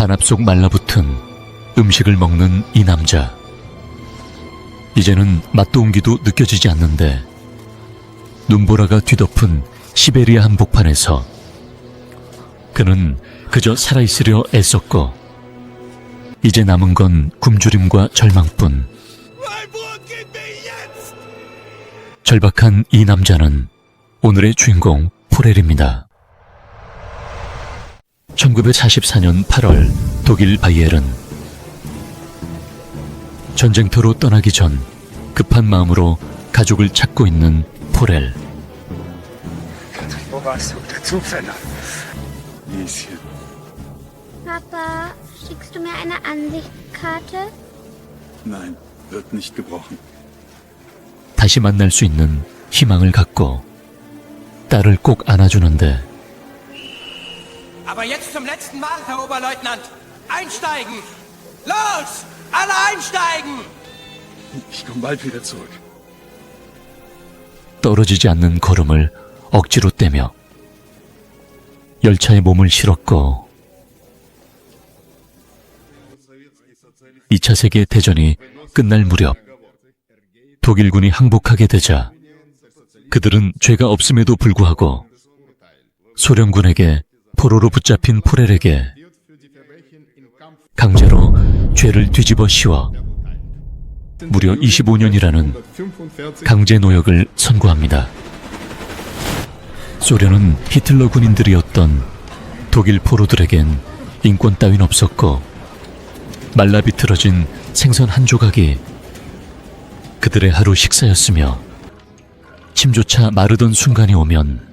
반합 속 말라붙은 음식을 먹는 이 남자. 이제는 맛도 온기도 느껴지지 않는데 눈보라가 뒤덮은 시베리아 한복판에서 그는 그저 살아있으려 애썼고 이제 남은 건 굶주림과 절망뿐. 절박한 이 남자는 오늘의 주인공 포렐입니다. 1944년 8월 독일 바이에른. 전쟁터로 떠나기 전 급한 마음으로 가족을 찾고 있는 포렐. Papa, schickst du mir eine Ansichtskarte? Nein, wird nicht gebrochen. 다시 만날 수 있는 희망을 갖고 딸을 꼭 안아주는데 Aber jetzt zum letzten Mal, Herr Oberleutnant. Einsteigen! Los! Alle einsteigen! Ich komme bald wieder zurück. 떨어지지 않는 걸음을 억지로 떼며 열차에 몸을 실었고 2차 세계 대전이 끝날 무렵 독일군이 항복하게 되자 그들은 죄가 없음에도 불구하고 소련군에게 포로로 붙잡힌 포렐에게 강제로 죄를 뒤집어 씌워 무려 25년이라는 강제 노역을 선고합니다. 소련은 히틀러 군인들이었던 독일 포로들에겐 인권 따윈 없었고 말라 비틀어진 생선 한 조각이 그들의 하루 식사였으며 침조차 마르던 순간이 오면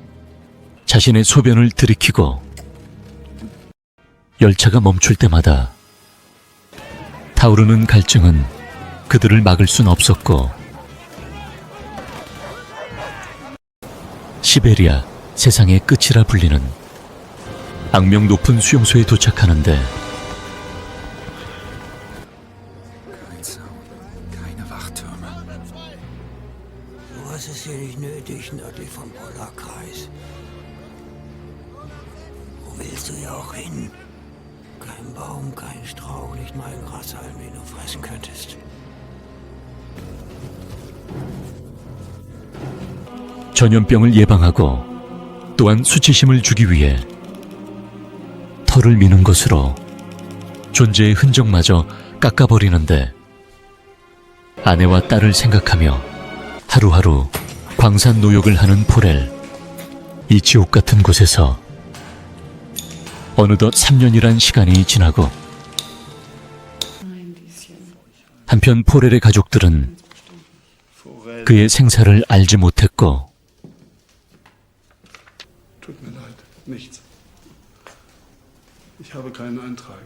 자신의 소변을 들이키고 열차가 멈출 때마다 타오르는 갈증은 그들을 막을 순 없었고 시베리아 세상의 끝이라 불리는 악명 높은 수용소에 도착하는데 Kein Zaun, keine Wachtürme. Du hast es hier nicht nötig, nördlich vom Polarkreis. Wo willst du ja auch hin? Kein Baum, kein Strauch, nicht mal ein Grashalm, den du fressen könntest. 전염병을 예방하고 또한 수치심을 주기 위해 털을 미는 것으로 존재의 흔적마저 깎아버리는데 아내와 딸을 생각하며 하루하루 광산 노역을 하는 포렐. 이 지옥 같은 곳에서 어느덧 3년이란 시간이 지나고 한편 포렐의 가족들은 그의 생사를 알지 못했고 Tut mir leid, nichts. Ich habe keinen Eintrag.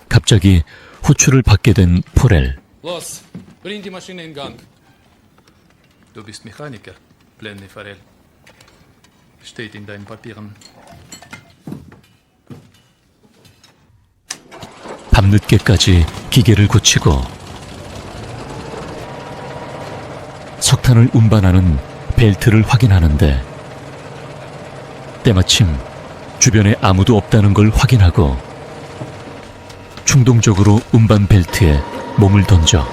갑자기 호출을 받게 된 포렐. Los, bring die Maschine in Gang. Du bist Mechaniker, Lenny Farrell. Steht in deinen Papieren. 밤늦게까지 기계를 고치고 석탄을 운반하는 벨트를 확인하는데 때마침 주변에 아무도 없다는 걸 확인하고 충동적으로 운반 벨트에 몸을 던져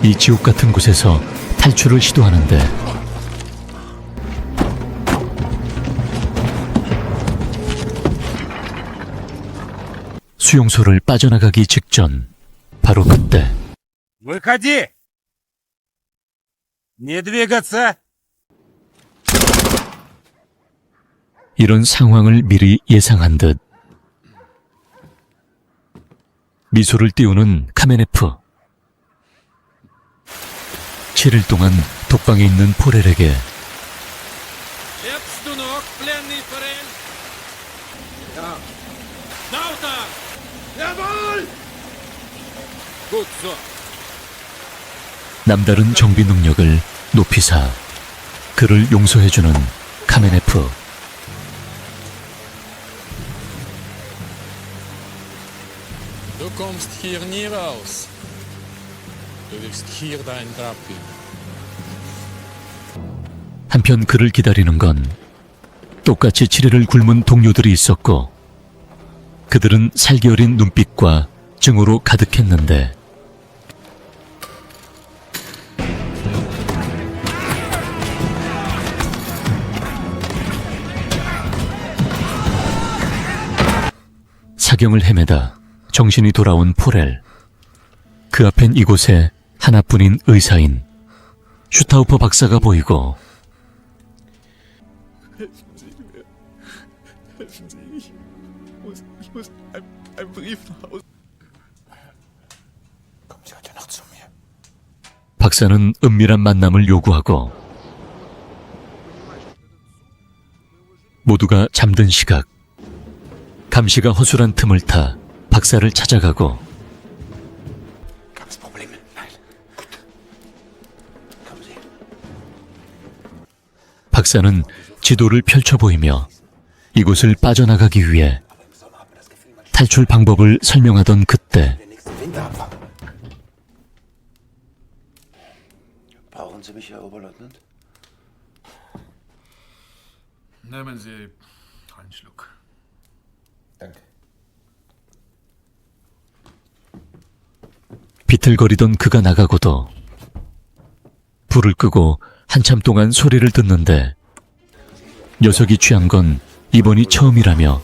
이 지옥 같은 곳에서 탈출을 시도하는데 수용소를 빠져나가기 직전 바로 그때 Выходи! Не двигаться! 이런 상황을 미리 예상한 듯 미소를 띄우는 카메네프. 7일 동안 독방에 있는 포렐에게 Lebst du noch, Lenny Farrell? Ja. Lauter! Jawohl! Gut so. 남다른 정비 능력을 높이사 그를 용서해주는 카메네프. Du kommst hier nie raus. Du wirst hier dein Grab finden. 한편 그를 기다리는 건 똑같이 지뢰를 굶은 동료들이 있었고 그들은 살기 어린 눈빛과 증오로 가득했는데 사경을 헤매다 정신이 돌아온 포렐. 그 앞엔 이곳에 하나뿐인 의사인 슈타우퍼 박사가 보이고 박사는 은밀한 만남을 요구하고 모두가 잠든 시각 감시가 허술한 틈을 타 박사를 찾아가고 박사는 지도를 펼쳐 보이며 이곳을 빠져나가기 위해 탈출 방법을 설명하던 그때 Brauchen Sie mich, Herr Oberleutnant? Nehmen Sie einen Schluck. Danke. 비틀거리던 그가 나가고도 불을 끄고 한참 동안 소리를 듣는데 녀석이 취한 건 이번이 처음이라며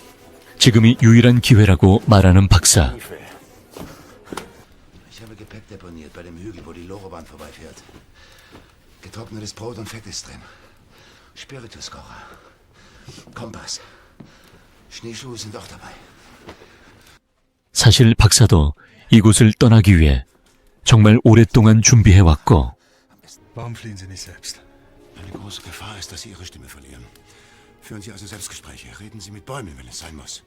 지금이 유일한 기회라고 말하는 박사. Ich habe Gepäck deponiert bei dem Hügel, wo die Lorobahn vorbeifährt. Getrocknetes Brot und Fett ist drin. Spirituskocher. Kompass. Schneeschuhe sind auch dabei. 사실 박사도 이곳을 떠나기 위해 정말 오랫동안 준비해왔고 Warum fliehen Sie nicht selbst? Eine große Gefahr ist, dass Sie Ihre Stimme verlieren. Führen Sie also Selbstgespräche. Reden Sie mit Bäumen, wenn es sein muss.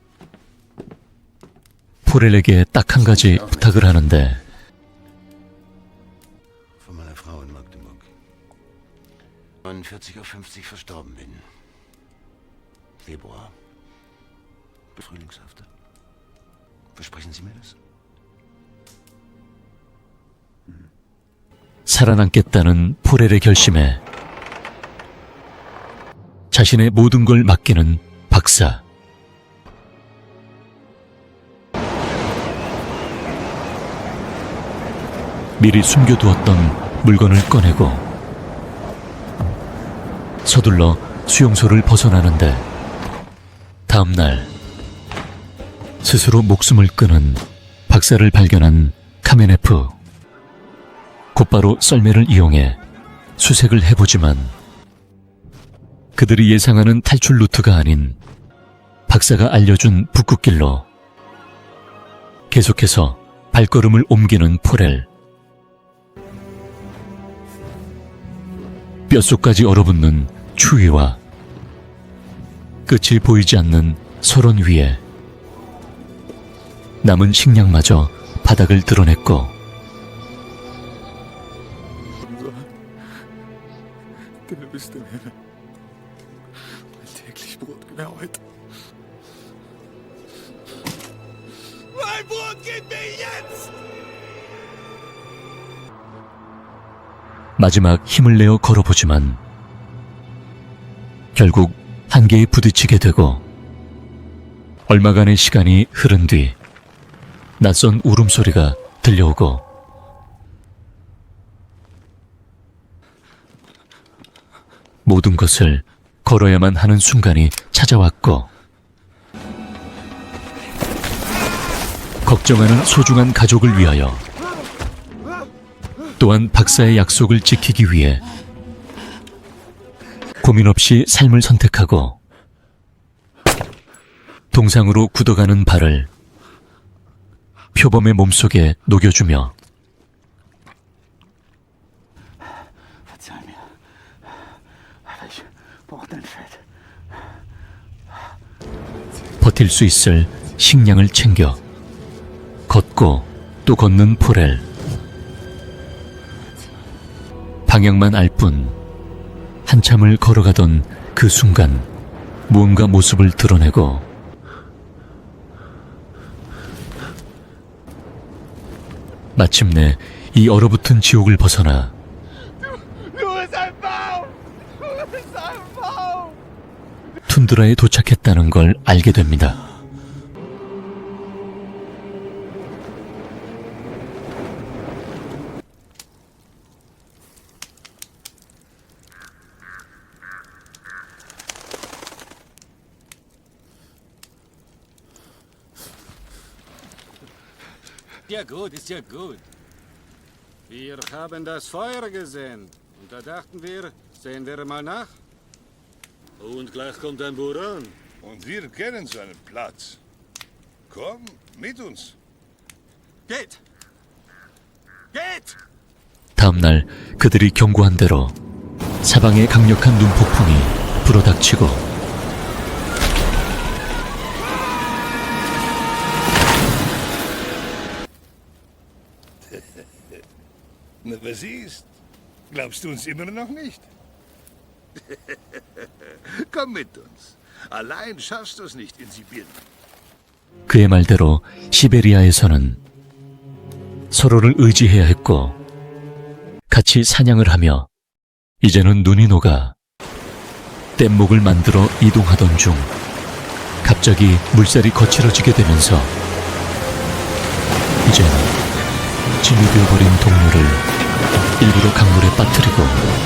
포렐에게 딱 한 가지 부탁을 하는데 Von meiner Frau in Magdeburg. 49 auf 50 verstorben bin. Februar. Frühlingshafte. Versprechen Sie mir das? 살아남겠다는 포렐의 결심에 자신의 모든 걸 맡기는 박사. 미리 숨겨두었던 물건을 꺼내고 서둘러 수용소를 벗어나는데 다음 날 스스로 목숨을 끊은 박사를 발견한 카메네프. 곧바로 썰매를 이용해 수색을 해보지만 그들이 예상하는 탈출 루트가 아닌 박사가 알려준 북극길로 계속해서 발걸음을 옮기는 포렐. 뼛속까지 얼어붙는 추위와 끝이 보이지 않는 소론 위에 남은 식량마저 바닥을 드러냈고 Du bist im Himmel. Mein täglich Brot genau heute. Mein Brot geht mir jetzt! 마지막 힘을 내어 걸어보지만 결국 한계에 부딪히게 되고 얼마간의 시간이 흐른 뒤 낯선 울음소리가 들려오고 모든 것을 걸어야만 하는 순간이 찾아왔고 걱정하는 소중한 가족을 위하여 또한 박사의 약속을 지키기 위해 고민 없이 삶을 선택하고 동상으로 굳어가는 발을 표범의 몸속에 녹여주며 Verzeih mir. Aber ich brauche dein Fett. 버틸 수 있을 식량을 챙겨 걷고 또 걷는 포렐. 방향만 알 뿐 한참을 걸어가던 그 순간 무언가 모습을 드러내고 마침내 이 얼어붙은 지옥을 벗어나 Du bist ein Baum! Du bist 툰드라에 도착했다는 걸 알게 됩니다. Ja gut, ist ja gut. Wir haben das Feuer gesehen. Und da dachten wir, sehen wir mal nach. Und gleich kommt ein Buran. Und wir kennen seinen Platz. Komm mit uns. Geht! Geht! 다음 날 그들이 경고한 대로 사방에 강력한 눈폭풍이 불어닥치고 Na, was ist? Glaubst du uns immer noch nicht? Komm mit uns. Allein schaffst du es nicht in Sibirien. 그의 말대로 시베리아에서는 서로를 의지해야 했고 같이 사냥을 하며 이제는 눈이 녹아 뗏목을 만들어 이동하던 중 갑자기 물살이 거칠어지게 되면서 이제는 짐이 되어버린 동료를 일부러 강물에 빠뜨리고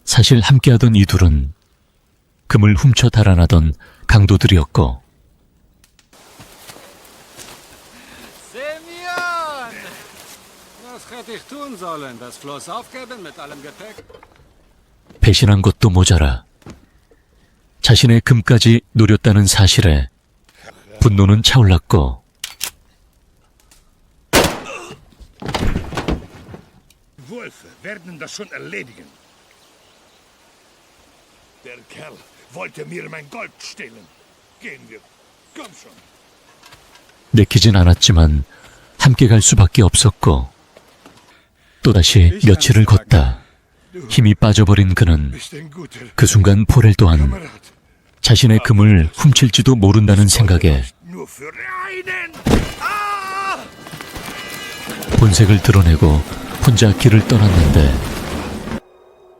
사실 함께하던 이 둘은 금을 훔쳐 달아나던 강도들이었고 Semyon! Was hätte ich tun sollen? Das Floß aufgeben mit allem Gepäck? 배신한 것도 모자라 자신의 금까지 노렸다는 사실에 분노는 차올랐고 Wölfe werden das schon erledigen. Der Kerl wollte mir mein Gold stehlen. Gehen wir. Komm schon. 내키진 않았지만 함께 갈 수밖에 없었고 또다시 며칠을 걷다 힘이 빠져버린 그는 Bist ein guter 그 순간 포렐 또한 Kamerad. 자신의 금을 훔칠지도 모른다는 생각에 Nur für einen. 본색을 드러내고 혼자 길을 떠났는데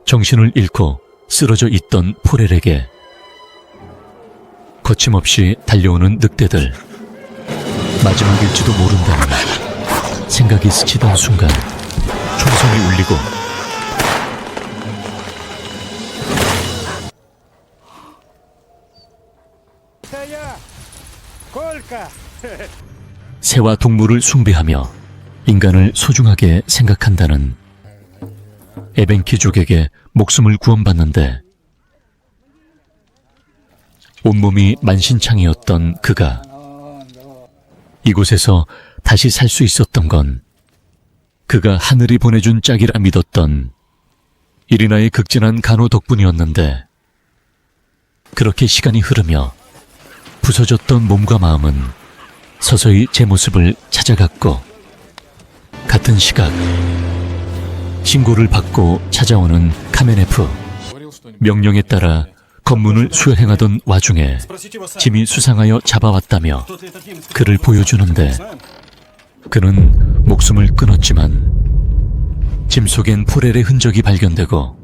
정신을 잃고 쓰러져 있던 포렐에게 거침없이 달려오는 늑대들 마지막일지도 모른다는 생각이 스치던 순간 총성이 울리고 새와 동물을 숭배하며 인간을 소중하게 생각한다는 에벤키족에게 목숨을 구원받는데 온몸이 만신창이었던 그가 이곳에서 다시 살 수 있었던 건 그가 하늘이 보내준 짝이라 믿었던 이리나의 극진한 간호 덕분이었는데 그렇게 시간이 흐르며 부서졌던 몸과 마음은 서서히 제 모습을 찾아갔고 같은 시각 신고를 받고 찾아오는 카메네프 명령에 따라 검문을 수행하던 와중에 짐이 수상하여 잡아왔다며 그를 보여주는데 그는 목숨을 끊었지만 짐 속엔 포렐의 흔적이 발견되고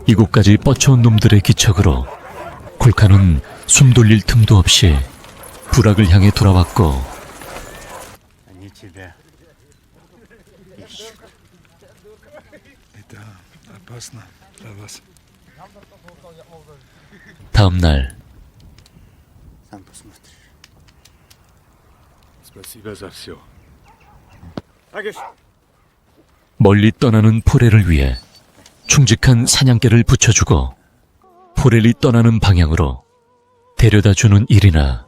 이곳까지 뻗쳐온 놈들의 기척으로 콜카는 숨 돌릴 틈도 없이 부락을 향해 돌아왔고 Они тебя ищут. Это опасно для вас. 다음 날 Сам посмотришь. Спасибо за все. 멀리 떠나는 포렐을 위해 충직한 사냥개를 붙여주고 포렐이 떠나는 방향으로 데려다주는 일이나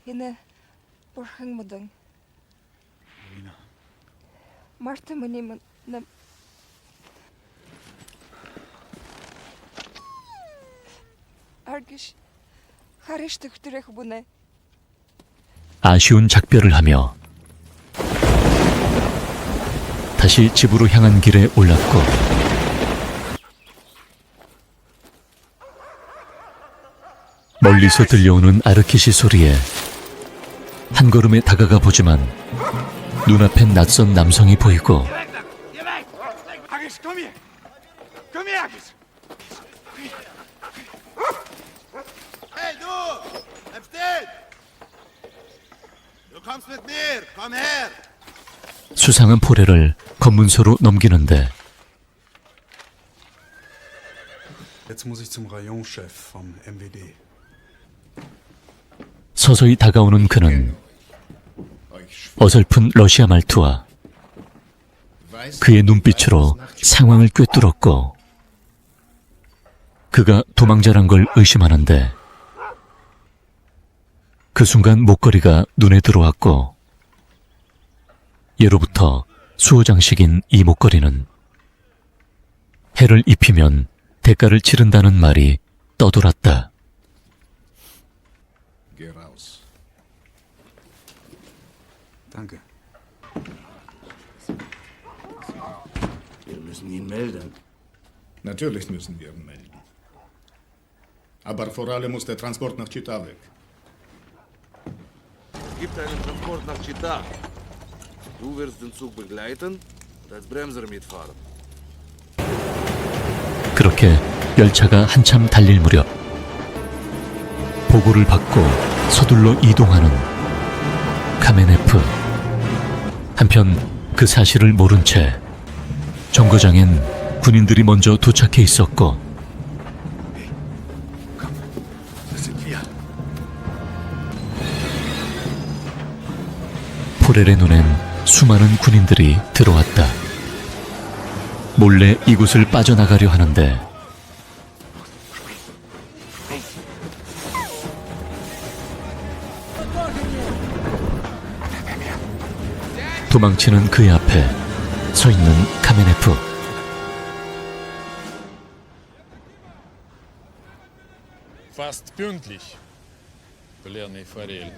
얘네, Borgingmeding. Marta menemen na 알기시 하리스트 그들의 보내. 아쉬운 작별을 하며 다시 집으로 향한 길에 올랐고 멀리서 들려오는 아르키시 소리에 한 걸음에 다가가 보지만 눈앞엔 낯선 남성이 보이고 Haggis, komm hier! Komm her, Haggis! Hey, du! Bleib stehen! Du kommst mit mir! Komm her! 수상한 포레를 검문소로 넘기는데 Jetzt muss ich zum Rayonchef vom MWD. 서서히 다가오는 그는 어설픈 러시아 말투와 그의 눈빛으로 상황을 꿰뚫었고 그가 도망자란 걸 의심하는데 그 순간 목걸이가 눈에 들어왔고 예로부터 수호 장식인 이 목걸이는 해를 입히면 대가를 치른다는 말이 떠돌았다. Geh raus. Danke. Wir müssen ihn melden. Natürlich müssen wir ihn melden. Aber vor allem muss der Transport nach Chita weg. Es gibt einen Transport nach Chita. Du wirst den Zug begleiten und als Bremser mitfahren. 그렇게 열차가 한참 달릴 무렵 보고를 받고 서둘러 이동하는 카메네프. 한편 그 사실을 모른 채 정거장엔 군인들이 먼저 도착해 있었고 포렐의 눈엔 수많은 군인들이 들어왔다. 몰래 이곳을 빠져나가려 하는데 도망치는 그의 앞에 서 있는 카메네프. Fast pünktlich. Plenny Farel.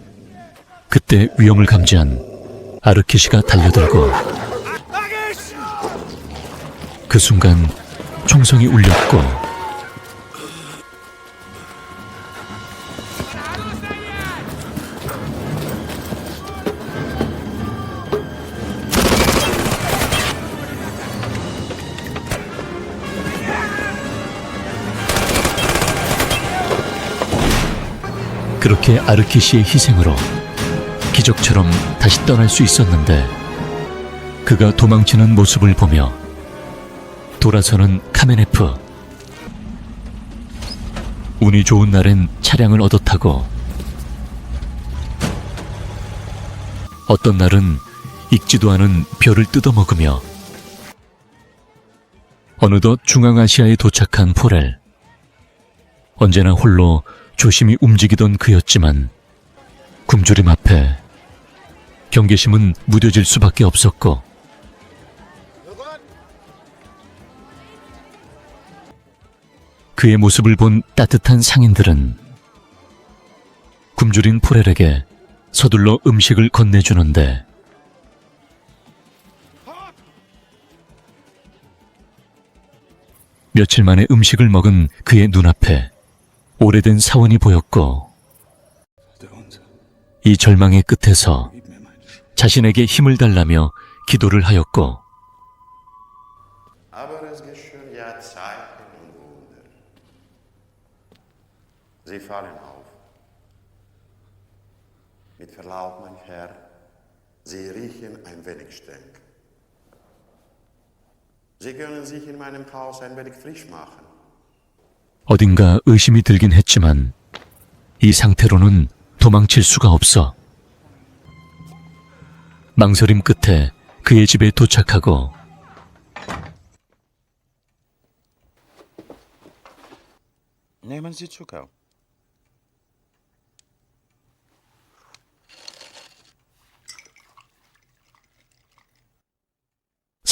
그때 위험을 감지한 아르키시가 달려들고 그 순간 총성이 울렸고 그렇게 아르키시의 희생으로 기적처럼 다시 떠날 수 있었는데 그가 도망치는 모습을 보며 돌아서는 카메네프. 운이 좋은 날엔 차량을 얻어 타고 어떤 날은 익지도 않은 별을 뜯어먹으며 어느덧 중앙아시아에 도착한 포렐. 언제나 홀로 조심히 움직이던 그였지만 굶주림 앞에 경계심은 무뎌질 수밖에 없었고 그의 모습을 본 따뜻한 상인들은 굶주린 포렐에게 서둘러 음식을 건네주는데 며칠 만에 음식을 먹은 그의 눈앞에 오래된 사원이 보였고 이 절망의 끝에서 자신에게 힘을 달라며 기도를 하였고 Aber es geschehen ja Zeichen und Wunder. Sie fallen auf. Mit Verlaub, mein Herr, Sie riechen ein wenig stank. Sie können sich in meinem Haus ein wenig frisch machen. 어딘가 의심이 들긴 했지만 이 상태로는 도망칠 수가 없어. 망설임 끝에 그의 집에 도착하고 Nehmen Sie Zucker.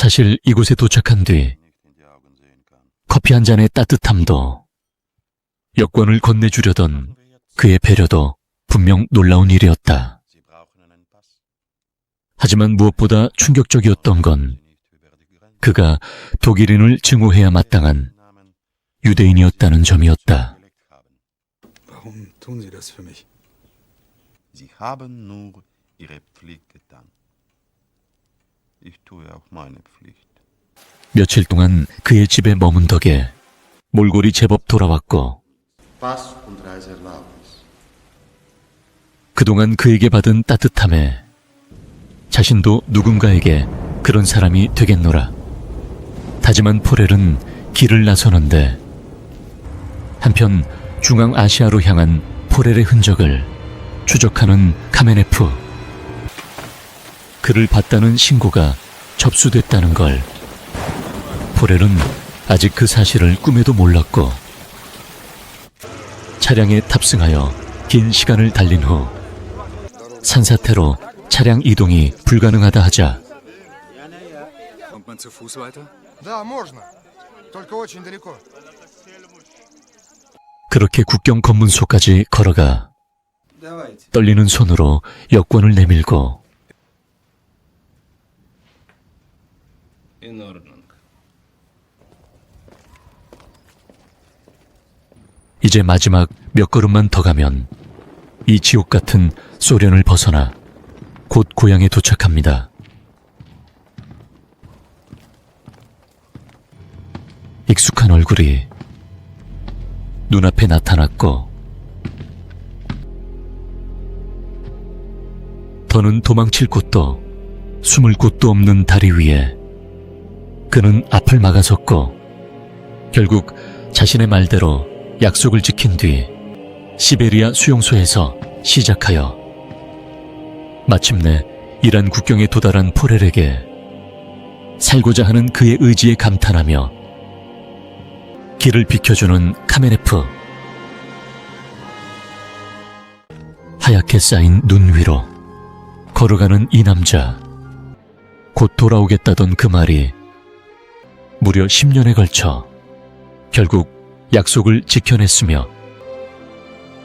사실 이곳에 도착한 뒤 커피 한 잔의 따뜻함도 여권을 건네주려던 그의 배려도 분명 놀라운 일이었다. 하지만 무엇보다 충격적이었던 건 그가 독일인을 증오해야 마땅한 유대인이었다는 점이었다. Warum tun Sie das für mich? Sie haben nur Ihre Pflicht getan. Ich tue auch meine Pflicht. 며칠 동안 그의 집에 머문 덕에 몰골이 제법 돌아왔고 Pass und Reiseerlaubnis. 그동안 그에게 받은 따뜻함에 자신도 누군가에게 그런 사람이 되겠노라 다짐한 포렐은 길을 나서는데 한편 중앙아시아로 향한 포렐의 흔적을 추적하는 카메네프. 그를 봤다는 신고가 접수됐다는 걸 포렐은 아직 그 사실을 꿈에도 몰랐고 차량에 탑승하여 긴 시간을 달린 후 산사태로 차량 이동이 불가능하다 하자 Kommt man zu Fuß weiter? Да, можно. Только очень далеко. 그렇게 국경 검문소까지 걸어가 떨리는 손으로 여권을 내밀고 In Ordnung. 이제 마지막 몇 걸음만 더 가면 이 지옥 같은 소련을 벗어나 곧 고향에 도착합니다. 익숙한 얼굴이 눈앞에 나타났고 더는 도망칠 곳도 숨을 곳도 없는 다리 위에 그는 앞을 막아섰고 결국 자신의 말대로 약속을 지킨 뒤 시베리아 수용소에서 시작하여 마침내 이란 국경에 도달한 포렐에게 살고자 하는 그의 의지에 감탄하며 길을 비켜주는 카메네프. 하얗게 쌓인 눈 위로 걸어가는 이 남자. 곧 돌아오겠다던 그 말이 무려 10년에 걸쳐 결국 약속을 지켜냈으며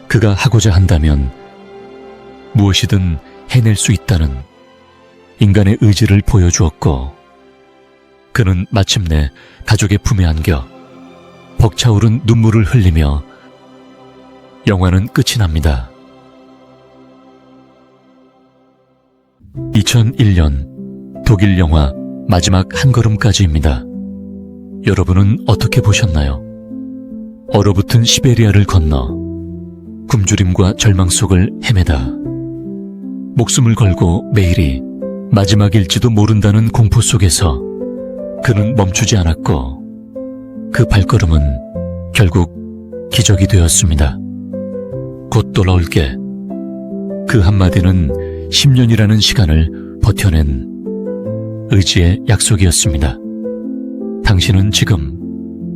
그가 하고자 한다면 무엇이든 해낼 수 있다는 인간의 의지를 보여주었고 그는 마침내 가족의 품에 안겨 벅차오른 눈물을 흘리며 영화는 끝이 납니다. 2001년 독일 영화 마지막 한 걸음까지입니다. 여러분은 어떻게 보셨나요? 얼어붙은 시베리아를 건너 굶주림과 절망 속을 헤매다 목숨을 걸고 매일이 마지막일지도 모른다는 공포 속에서 그는 멈추지 않았고 그 발걸음은 결국 기적이 되었습니다. 곧 돌아올게. 그 한마디는 10년이라는 시간을 버텨낸 의지의 약속이었습니다. 당신은 지금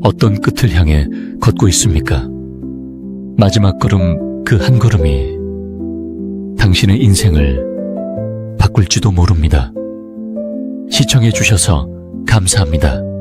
어떤 끝을 향해 걷고 있습니까? 마지막 걸음 그 한 걸음이 당신의 인생을 바꿀지도 모릅니다. 시청해 주셔서 감사합니다.